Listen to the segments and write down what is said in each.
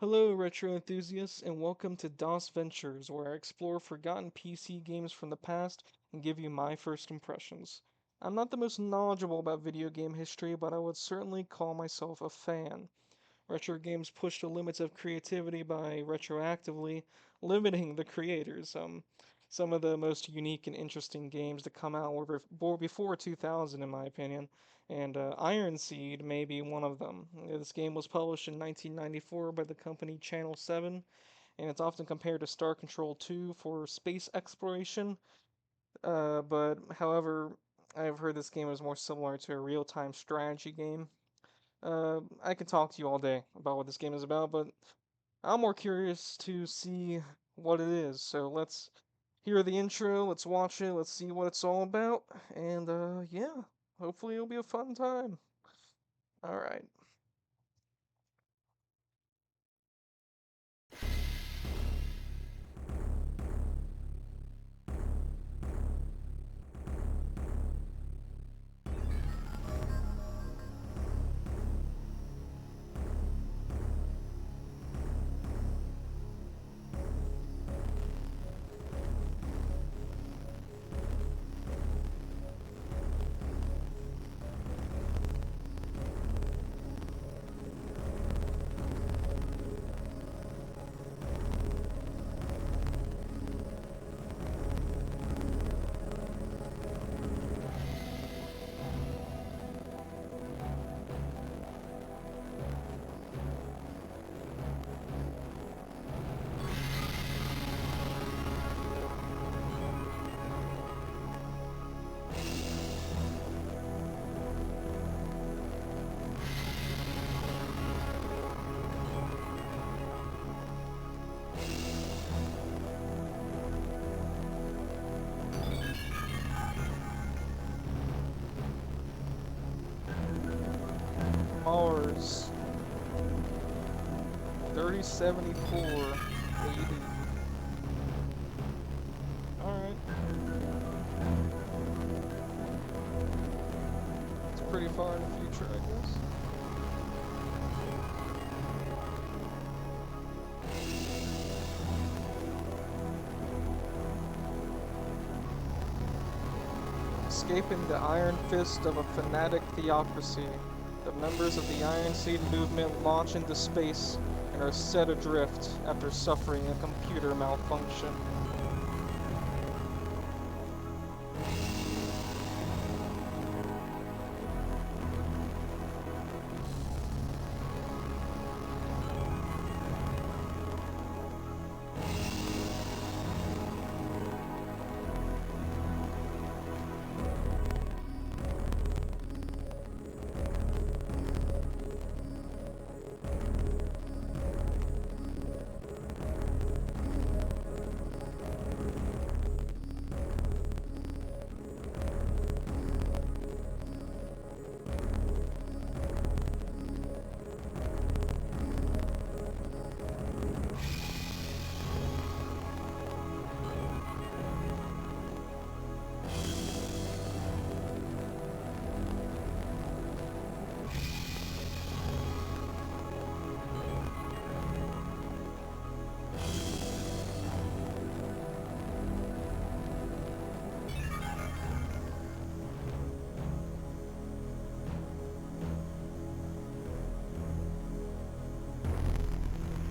Hello, retro enthusiasts, and welcome to DOSventures, where I explore forgotten PC games from the past and give you my first impressions. I'm not the most knowledgeable about video game history, but I would certainly call myself a fan. Retro games push the limits of creativity by retroactively limiting the creators. Some of the most unique and interesting games to come out were before 2000, in my opinion, and Ironseed may be one of them. This game was published in 1994 by the company Channel 7, and it's often compared to Star Control 2 for space exploration. But however, I've heard this game is more similar to a real-time strategy game. I can talk to you all day about what this game is about, but I'm more curious to see what it is. So let's hear the intro, let's watch it, let's see what it's all about, and yeah, hopefully it'll be a fun time. Alright. Mars 3074 AD. Alright. It's pretty far in the future, I guess. Escaping the iron fist of a fanatic theocracy, the members of the Ironseed movement launch into space and are set adrift after suffering a computer malfunction.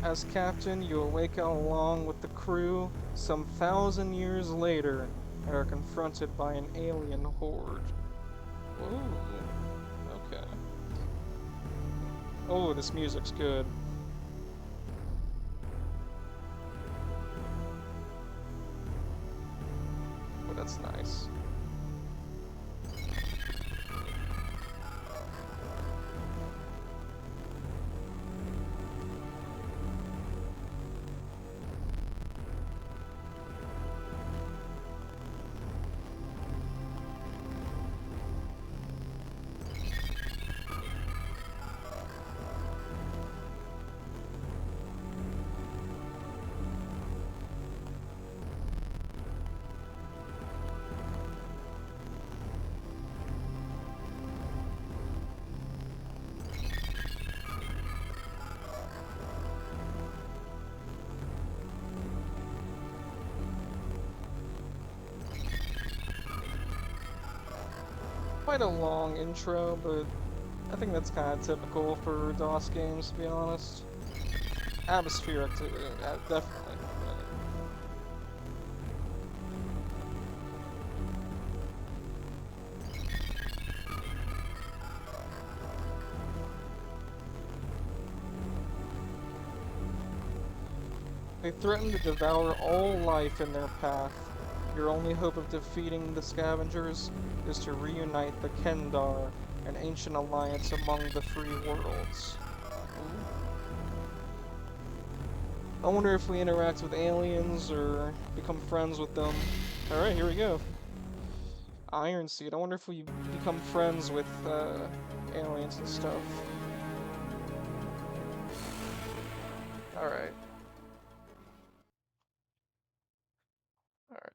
As captain, you awaken along with the crew some 1,000 years later and are confronted by an alien horde. Ooh, okay. Oh, this music's good. Oh, that's nice. quite a long intro, but I think that's kind of typical for DOS games, to be honest. Atmospheric, definitely. They threaten to devour all life in their path. Your only hope of defeating the scavengers is to reunite the Kendar, an ancient alliance among the free worlds. I wonder if we interact with aliens or become friends with them. Alright, here we go. Ironseed. I wonder if we become friends with aliens and stuff. Alright. Alright.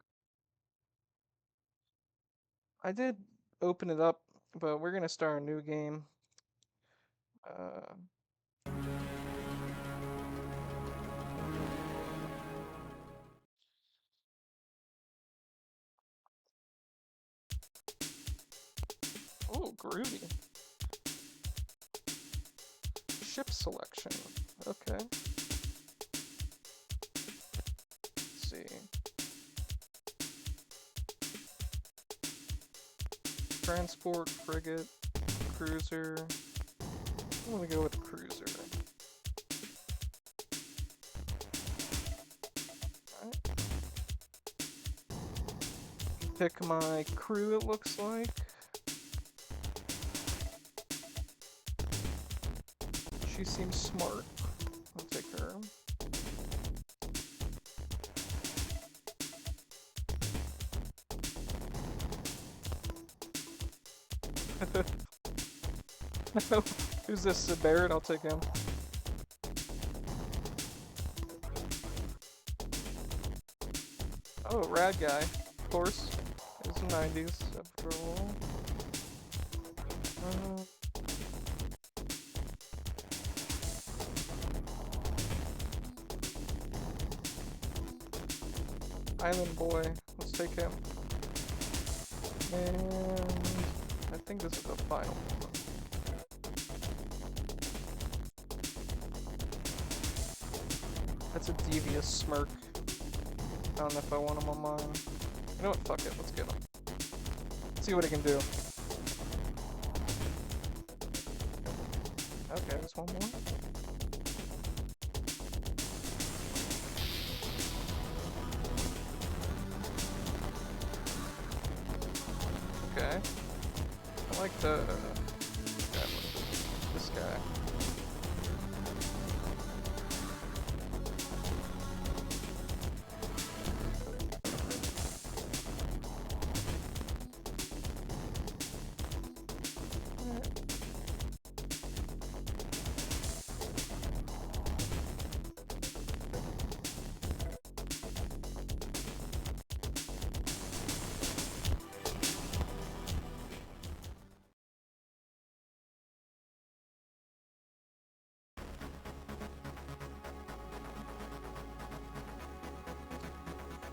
I did open it up, but we're gonna start a new game. Uh, oh, groovy. Ship selection. Okay. Let's see. Transport, frigate, cruiser. I'm gonna go with cruiser. Alright. Pick my crew, it looks like. She seems smart. I'll take her. Who's this? Barrett? I'll take him. Oh, rad guy. Of course. It's the 90s, after all. Island boy. Let's take him. And I think this is the final one. That's a devious smirk. I don't know if I want him on mine. You know what? Fuck it. Let's get him. Let's see what he can do. Okay, there's one more. Okay. I like this guy.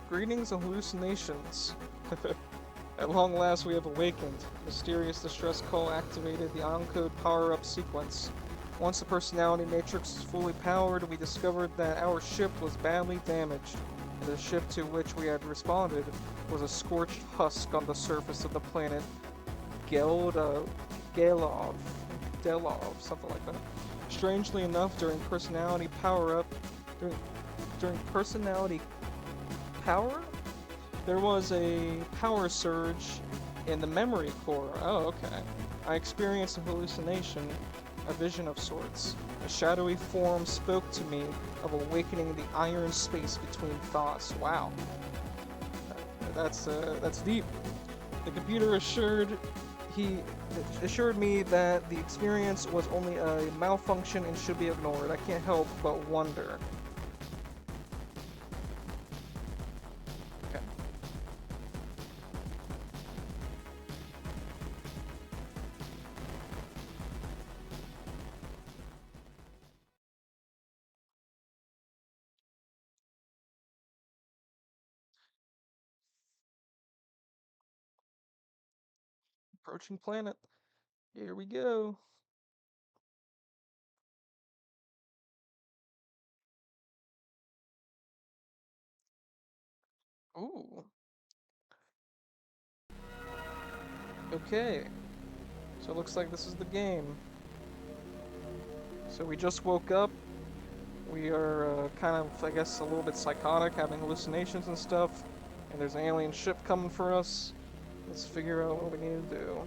Greetings and hallucinations. At long last we have awakened. Mysterious distress call activated the Encode power-up sequence. Once the personality matrix is fully powered, we discovered that our ship was badly damaged. The ship to which we had responded was a scorched husk on the surface of the planet Gelov, something like that. Strangely enough, during personality power-up, during personality power? There was a power surge in the memory core. Oh, okay. I experienced a hallucination, a vision of sorts. A shadowy form spoke to me of awakening the iron space between thoughts. Wow. That's deep. The computer assured me that the experience was only a malfunction and should be ignored. I can't help but wonder. Approaching planet. Here we go. Ooh. Okay. So it looks like this is the game. So we just woke up. We are kind of, I guess, a little bit psychotic, having hallucinations and stuff. And there's an alien ship coming for us. Let's figure out what we need to do.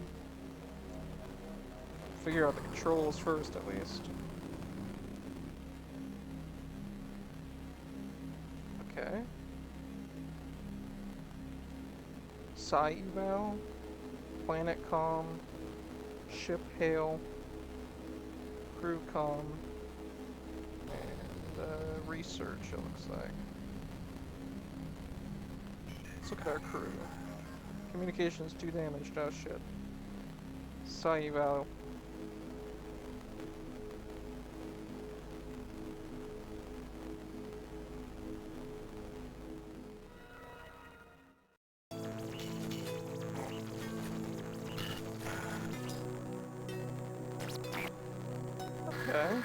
Figure out the controls first, at least. Okay. Psi eval, planet comm, ship hail, crew comm, and research, it looks like. Let's look at our crew. Communications 2 damaged, oh shit. Psi eval. Okay.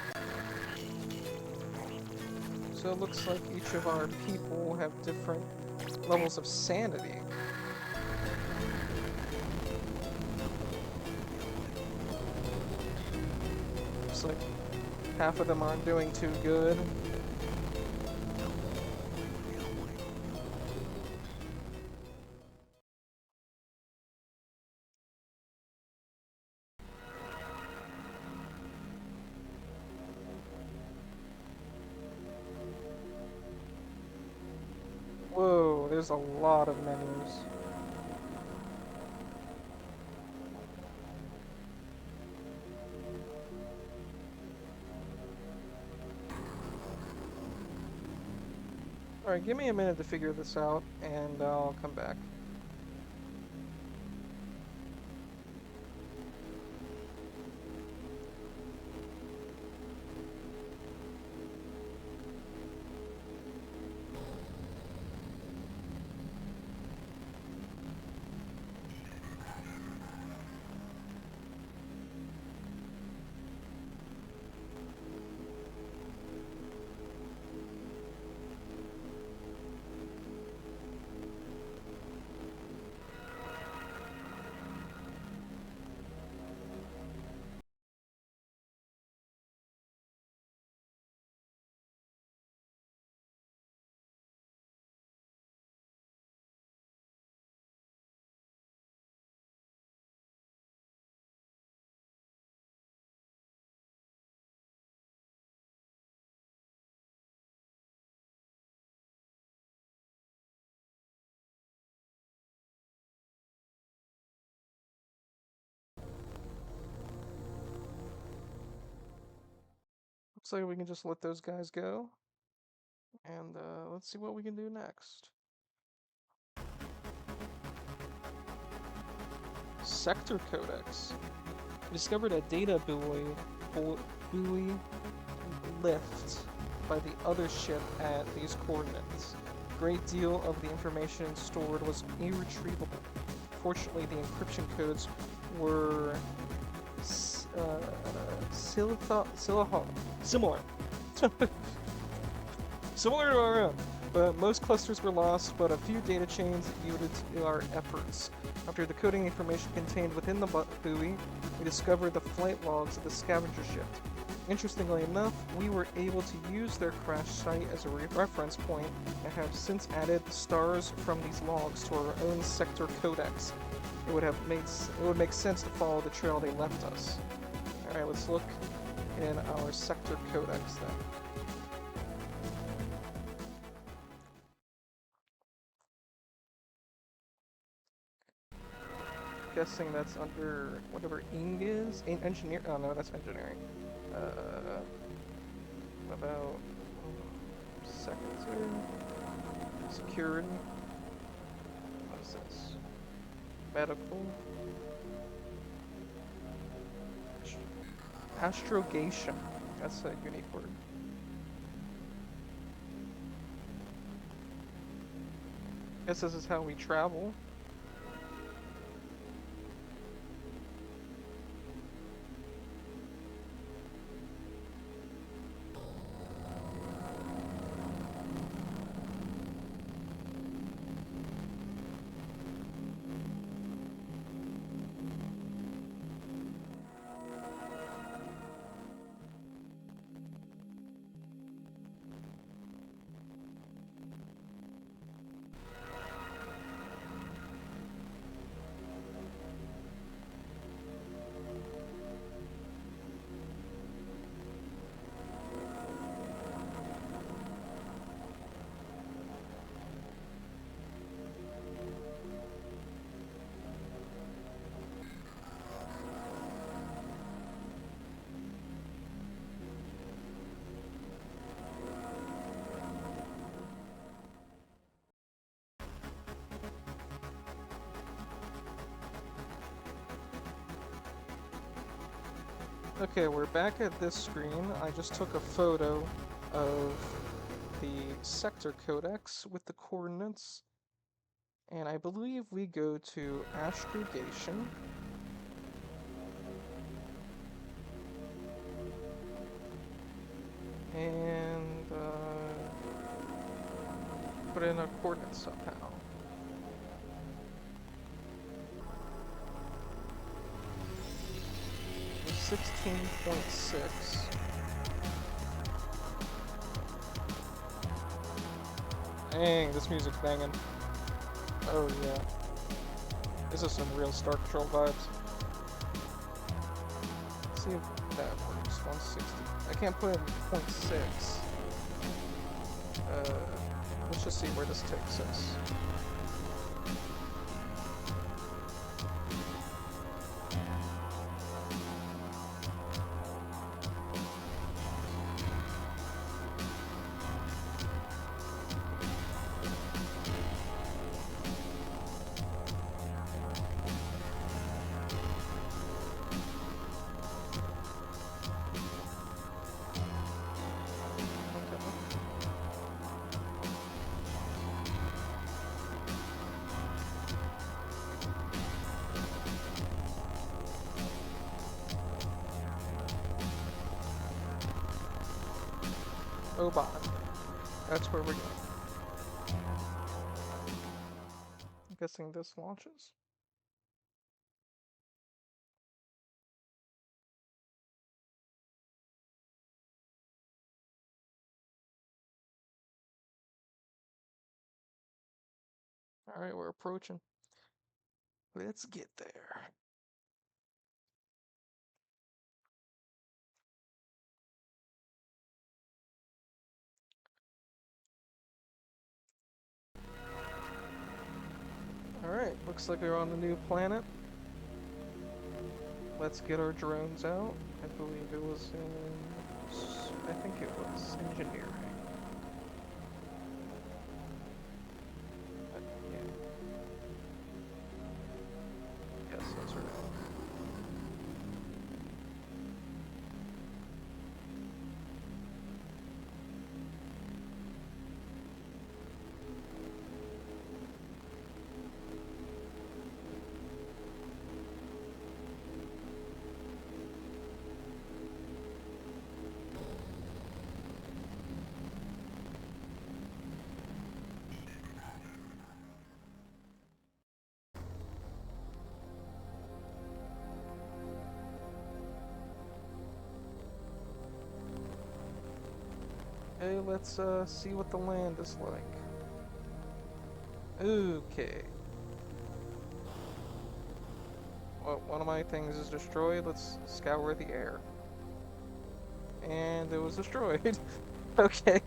So it looks like each of our people have different levels of sanity. Looks like half of them aren't doing too good. Whoa, there's a lot of menus. Alright, give me a minute to figure this out, and I'll come back. Looks like we can just let those guys go. And let's see what we can do next. Sector Codex. We discovered a data buoy lift by the other ship at these coordinates. A great deal of the information stored was irretrievable. Fortunately, the encryption codes were similar. Similar to our own, but most clusters were lost, but a few data chains yielded to our efforts. After the coding information contained within the buoy, we discovered the flight logs of the scavenger ship. Interestingly enough, we were able to use their crash site as a reference point and have since added the stars from these logs to our own sector codex. It would make sense to follow the trail they left us. Alright, let's look in our sector codex then. Guessing that's under whatever Ing is? Engineer? Oh no, that's engineering. What about sector? Security? What is this? Medical? Astrogation. That's a unique word. Guess this is how we travel. Okay, we're back at this screen. I just took a photo of the sector codex with the coordinates. And I believe we go to astrogation. And put in a coordinate somehow. It was 16.6. Dang, this music's banging. Oh yeah. This is some real Star Patrol vibes. Let's see if that works. 160. I can't put in 0.6. Let's just see where this takes us. Oban. That's where we're going. I'm guessing this launches. Alright, we're approaching. Let's get there. Alright, looks like we're on a new planet. Let's get our drones out. I believe it was in... I think it was engineering. Yeah. Yes, that's right. Hey, let's see what the land is like. Okay. Well, one of my things is destroyed. Let's scour the air. And it was destroyed. Okay.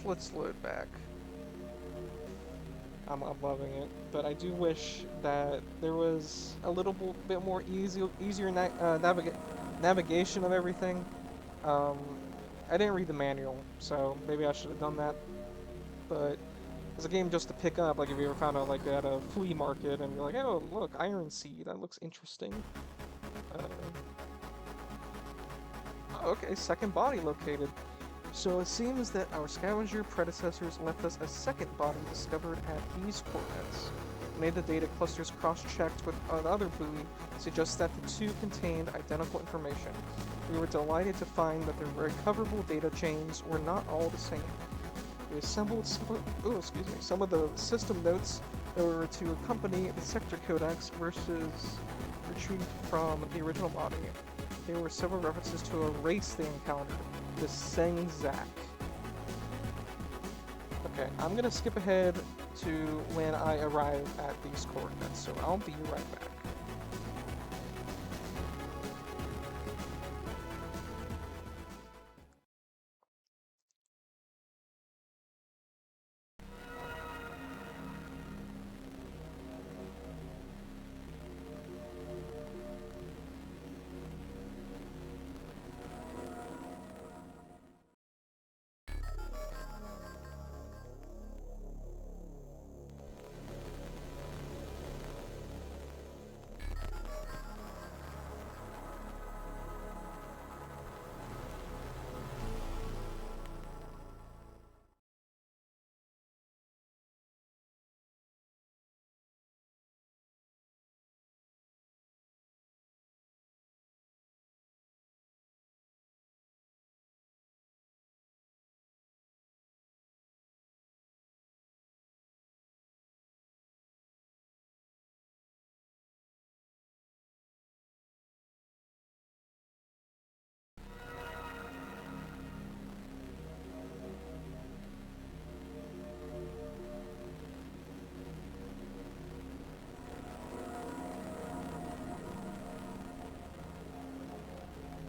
Let's load back. I'm loving it, but I do wish that there was a little bit more easier navigation of everything. Um, I didn't read the manual, so maybe I should have done that. But it's a game just to pick up. Like if you ever found out like at a flea market and you're like, oh look, Ironseed, that looks interesting. Uh, okay, second body located. So it seems that our scavenger predecessors left us a second body discovered at these coordinates. Made the data clusters cross-checked with another buoy suggests that the two contained identical information. We were delighted to find that the recoverable data chains were not all the same. We assembled some of the system notes that were to accompany the sector codex versus retrieved from the original body. There were several references to a race they encountered, the Sengzak. Okay, I'm gonna skip ahead to when I arrive at these coordinates, so I'll be right back.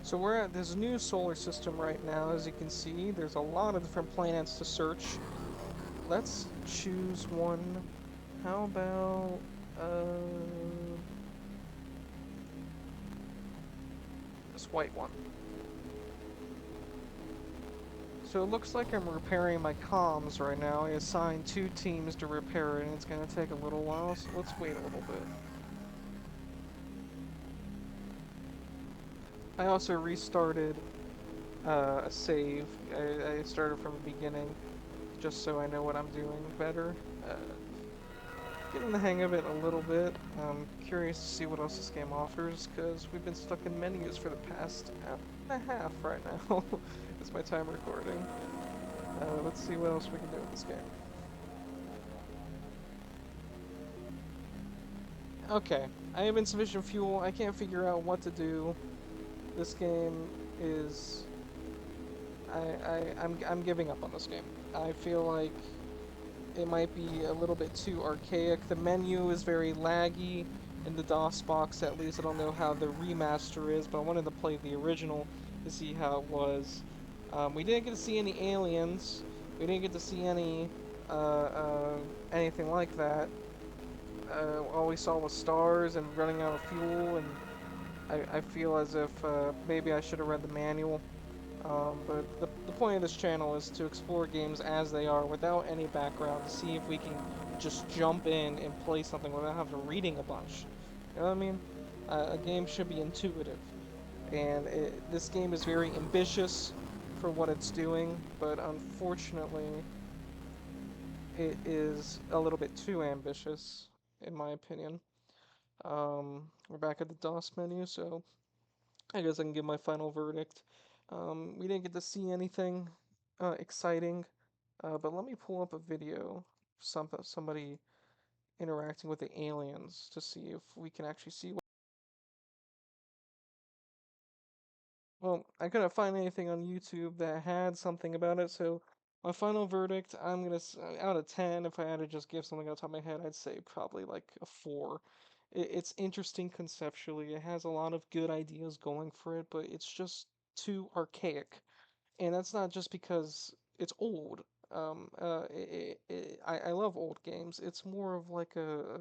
So we're at this new solar system right now, as you can see. There's a lot of different planets to search. Let's choose one. How about, this white one? So it looks like I'm repairing my comms right now. I assigned 2 teams to repair it, and it's gonna take a little while, so let's wait a little bit. I also restarted a save. I started from the beginning, just so I know what I'm doing better. Uh, Getting the hang of it a little bit. I'm curious to see what else this game offers, because we've been stuck in menus for the past hour and a half right now. It's my time recording. Let's see what else we can do with this game. Okay, I have insufficient fuel. I can't figure out what to do. This game is... I'm giving up on this game. I feel like it might be a little bit too archaic. The menu is very laggy in the DOS box, at least. I don't know how the remaster is, but I wanted to play the original to see how it was. We didn't get to see any aliens. We didn't get to see uh, uh, anything like that. All we saw was stars and running out of fuel, and I feel as if maybe I should have read the manual. But the point of this channel is to explore games as they are without any background to see if we can just jump in and play something without having to reading a bunch. You know what I mean? A game should be intuitive, and this game is very ambitious for what it's doing, but unfortunately, it is a little bit too ambitious, in my opinion. We're back at the DOS menu, so I guess I can give my final verdict. We didn't get to see anything exciting, but let me pull up a video of somebody interacting with the aliens to see if we can actually see what. Well, I couldn't find anything on YouTube that had something about it, so my final verdict, I'm gonna out of 10, if I had to just give something off the top of my head, I'd say probably like a 4. It's interesting conceptually. It has a lot of good ideas going for it, but it's just too archaic. And that's not just because it's old. I love old games. It's more of like a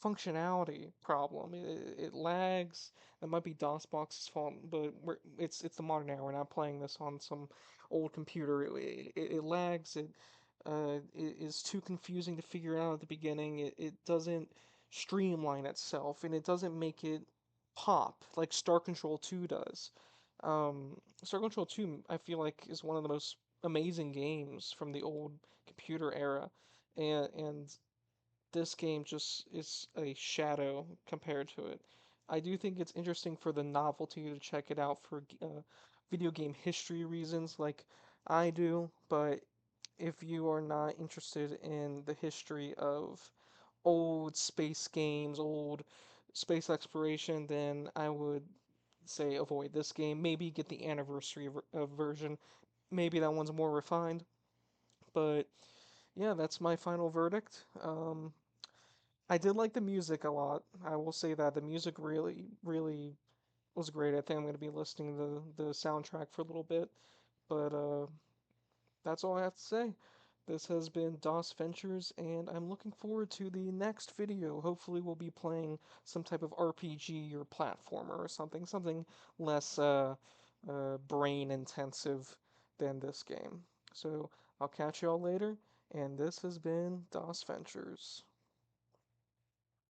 functionality problem. It lags. It might be DOSBox's fault, but it's the modern era. We're not playing this on some old computer. It lags. It is too confusing to figure out at the beginning. It doesn't streamline itself, and it doesn't make it pop like Star Control 2 does. Star Control 2, I feel like, is one of the most amazing games from the old computer era, and this game just is a shadow compared to it. I do think it's interesting for the novelty to check it out for video game history reasons, like I do, but if you are not interested in the history of old space games, old space exploration, then I would say avoid this game. Maybe get the anniversary version. Maybe that one's more refined. But yeah, that's my final verdict. I did like the music a lot. I will say that the music really, really was great. I think I'm going to be listening to the soundtrack for a little bit. But that's all I have to say. This has been DOSventures, and I'm looking forward to the next video. Hopefully, we'll be playing some type of RPG or platformer or something less brain intensive than this game. So I'll catch y'all later, and this has been DOSventures.